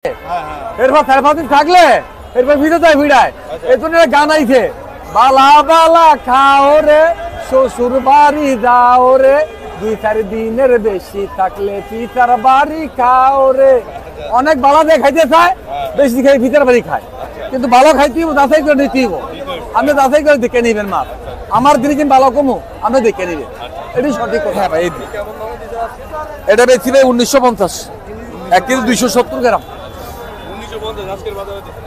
এরপর 4-5 দিন থাকলে এরপর ভিডিও যায় ভিড়ায় এই জন্য গান আইছে বালা বালা খাও রে শ্বশুর বাড়ি যাও রে 2-4 দিনের বেশি থাকলে পিতার বাড়ি খাও রে। অনেক বালা দিয়ে খাইতে চায়, বেশি খাই পিতার বাড়ি খায়, কিন্তু ভালো খাইতে যাচাই করে নিতে আপনি যাচাই করে দেখে নিবেন মাছ। আমার দিনে কিন্তু ভালো কমু আপনি দেখে নিবেন, এটাই সঠিক কথা। ভাই এটা বেশি ভাই 1950, 1 কেজি 270 গ্রাম।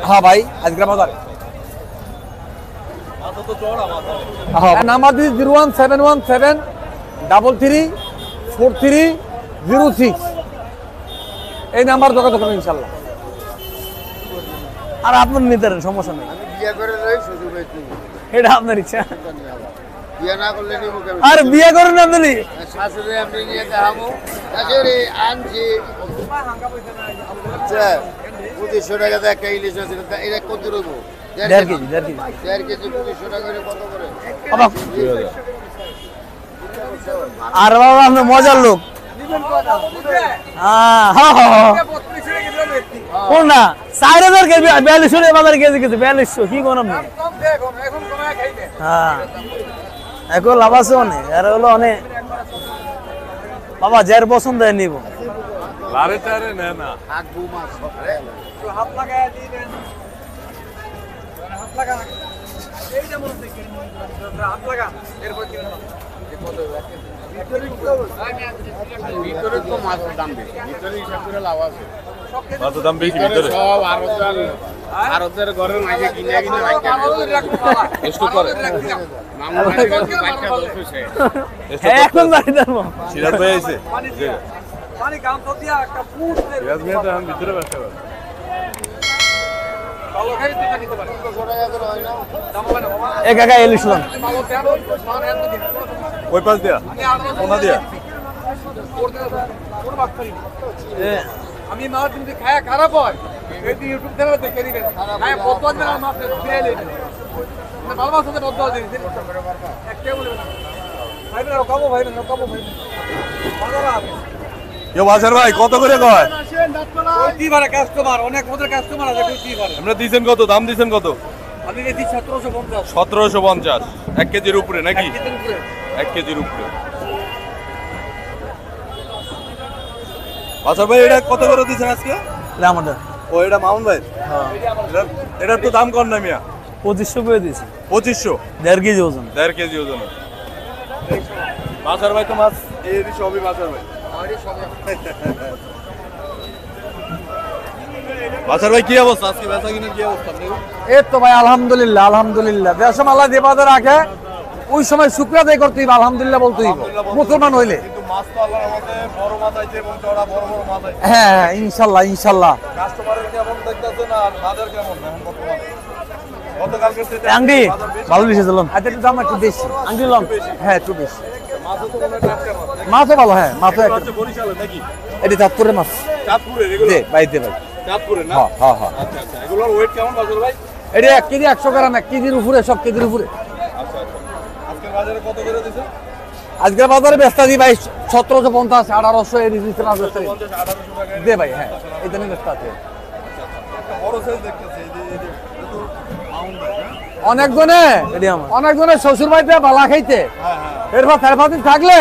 হ্যাঁ ভাই আজকের বাজারে নাম্বার দিচ্ছি 01717334306 এই নাম্বার যোগাযোগ করুন ইনশাল্লাহ। আর আপনার নিতে পারেন, সমস্যা নেই, এটা আপনার ইচ্ছা। আর বিয়ে করেন আপনি শাশুড়ি আমি নিয়ে দেখাবো শাশুড়ি আনছি 2500 টাকা দিয়ে একটা ইলিশ আছে, এটা কত রইব? 1.5 কেজি 1.5 কেজি 2500 টাকা করে কত করে? আর বাবা আপনি মজার লোক। কোন না 4000 কেজি 4200 বাজারে কেজি কেজি 4200 কি কোন আপনি? হ্যাঁ এখন লাভ আছে অনেক, আর হলো অনেক বাবা যার পছন্দ নিব। লারে টারে না না আকবু মাছ একটু হাত লাগায় দিবেন, হাত লাগা এই যে মনে থেকে হাত লাগা এরপর কি ভিতরে তো মাছের দাম বেশি, ভিতরে হিসাব করে লাভ আছে, মাছের দাম বেশি ভিতরে সব আরদের ঘরের মাঝে কিনে কিনে রাখতে এস্টো করে মামু বাড়ি বাচ্চা বলছে এখন বাড়ি দাও সিরাজ ভাই আইছে পানি গাম তো দিয়া একটা ফুট সিরাজ ভাই তো हम ভিতরে বসে আছে ভালো খাই তো নিতে পারে 100 টাকা করে হয় না দাম হবে না বাবা এক একা এলিশ লন ভালো কেন ওই পাশ দিয়া কোনা দিয়া কোন বাক্তারি আমি মাছ যদি খায়া খারাপ হয় এই যে ইউটিউব চ্যানেলে দেখে দিবেন খায়া বদল না মাছ ফিরে নেবেন না ভালো মাছ সাথে বদল দিন একটা বলে ভাই না রকাবো ভাই বাজার আছে ইও বাজার ভাই কত করে কয় ওই কি বারে কাস্টমার অনেক ওদের কাস্টমার আছে কি বারে আমরা দিবেন কত দাম দিবেন কত আমি দিছি 1750 1 কেজির উপরে নাকি 1 কেজির উপরে আচ্ছা ভাই এটা কত করে দিছেন আজকে? এটা আমাদের ও এটা মামুন ভাই। হ্যাঁ এটার তো দাম কম না মিয়া 2500 করে দিছি 2500 1.5 কেজি ওজন 1.5 কেজি ওজন মাছার ভাই তো মাছ এই সবই মাছার ভাই মাছার ভাই কি অবস্থা আজকে বেচা কিনা কি অবস্থা এই তো ভাই আলহামদুলিল্লাহ আলহামদুলিল্লাহ দেশে আল্লাহ যে বাজার রাখে ওই সময় শুকরিয়া আদায় করতেই আলহামদুলিল্লাহ বলতেই মুসলমান হইলে মাছ তো আল্লাহর রহমতে বড় মাছ আইছে এবং চড়া বড় বড় মাছ আইছে হ্যাঁ ইনশাআল্লাহ ইনশাআল্লাহ কাস্টমারের কেমন দেখতাছেন আর বাজার কেমন এখন বর্তমানে গতকালকে আঙ্গি ভালো বেশি দিলাম আচ্ছা একটু দাম একটু বেশি আঙ্গি লম হ্যাঁ একটু বেশি মাছও তো মনে টাটকা মাছ মাছও ভালো হ্যাঁ মাছও একটা বরিশালে নাকি এটা চাঁদপুরের মাছ চাঁদপুরের এগুলো জি ভাই চাঁদপুরের না হ্যাঁ হ্যাঁ আচ্ছা আচ্ছা এগুলোর ওয়েট কেমন বাজার ভাই এটা 1 কেজি 100 গ্রাম 1 কেজির উপরে সব কেজির উপরে আচ্ছা আচ্ছা আজকের বাজারে কত করে দিছেন আজকের বাজারে বেচতা দি ভাই 1750 1800 এর দিছেন আজকে 1800 টাকা দে ভাই হ্যাঁ এই জন্য বেচতা আছে একটা বড় সাইজ দেখতেছি এই যে অনেক জনে শ্বশুর বাড়িতে বালা খাইতে এরপর 4-5 দিন থাকলে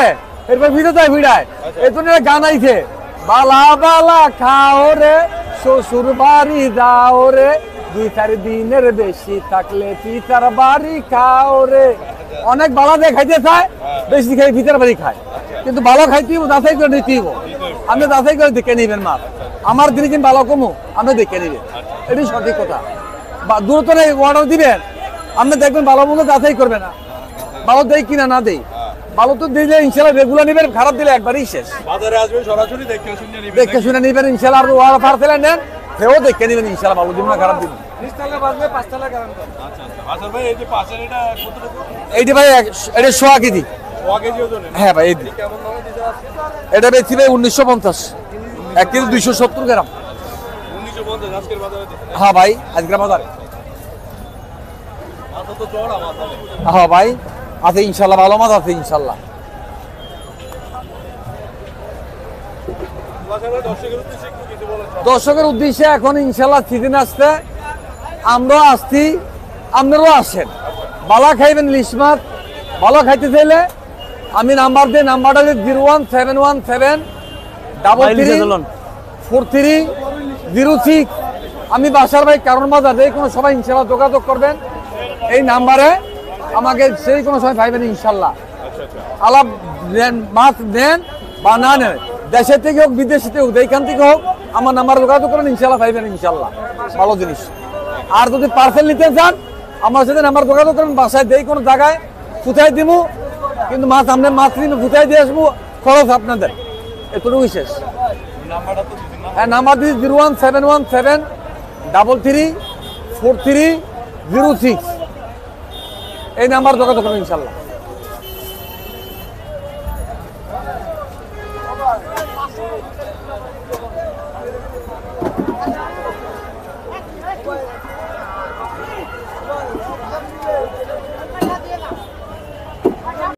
এরপর ভিডিও যায় ভিড়ায় এই জন্য গান আইছে বালা বালা খাও রে শ্বশুর বাড়ি যাও রে 2-4 দিনের বেশি থাকলে পিতার বাড়ি খাও রে। অনেক বালা দিয়ে খাইতে চায়, বেশি খাই পিতার বাড়ি খায়, কিন্তু ভালো খাইতে যাচাই করে নিতে আপনি যাচাই করে দেখে নিবেন মাছ। আমার দিনে কিন্তু ভালো কমু আপনি দেখে নিবেন, এটাই সঠিক কথা। বা দ্রুত অর্ডার দিবেন, আপনি দেখবেন ভালো মন্দ যাচাই করবে না, ভালো দেয় কিনা না দেয়। ভালো তো দিলে ইনশাআল্লাহ রেগুলার নিবেন, খারাপ দিলে একবারই শেষ। বাজারে আসবেন সরাসরি দেখে শুনে নিবেন ইনশাআল্লাহ। আর ওয়ার পার্সেল নেন সেও দেখে নিবেন ইনশাআল্লাহ, ভালো দিন না খারাপ দিন। 30 টাকা বাজবে 5 টাকা গ্যারান্টি। আচ্ছা আচ্ছা আচ্ছা ভাই এই যে পাশের এটা কতটুকু? এইটা ভাই এটা 100 কেজি। 100 কেজি ওজন? হ্যাঁ ভাই। এই কেমন দামে দিতে আছে? এটা বেচি ভাই 1950, 1 কেজি 270 গ্রাম। 1950 আজকের বাজারে দিতে? হ্যাঁ ভাই আজকের বাজারে। মাছ তো চড়া মাছ আছে। হ্যাঁ ভাই আছে ইনশাআল্লাহ, ভালো মাছ আছে ইনশাআল্লাহ। দর্শকের উদ্দেশ্যে এখন ইনশাল্লাহ সিজন আসতে আমরাও আসছি, আপনারাও আসেন। বালা খাইবেন ইলিশ মাছ, ভালো খাইতে চাইলে আমি নাম্বার দিই, নাম্বারটা 01717334306। আমি বাসার ভাই কারণ বাজার, যে কোনো সময় ইনশাল্লাহ যোগাযোগ করবেন এই নাম্বারে, আমাকে সেই কোনো সময় পাইবেন ইনশাল্লাহ। আলাপ নেন, মাছ নেন বা না নেন, দেশের থেকে হোক বিদেশে থেকে হোক, যেখান থেকে হোক আমার নাম্বারে যোগাযোগ করেন, ইনশাল্লাহ পাইবেন ইনশাল্লাহ ভালো জিনিস। আর যদি পার্সেল নিতে চান আমার সাথে নাম্বার যোগাযোগ করেন, বাসায় যেই কোনো জায়গায় কোথায় দিব, কিন্তু মাছ আপনার মাছ নিয়ে কোথায় দিয়ে আসবো, খরচ আপনাদের, এতটুকু শেষ। হ্যাঁ, নাম্বার দিচ্ছি 01717334306। এই নাম্বার যোগাযোগ করুন ইনশাল্লাহ।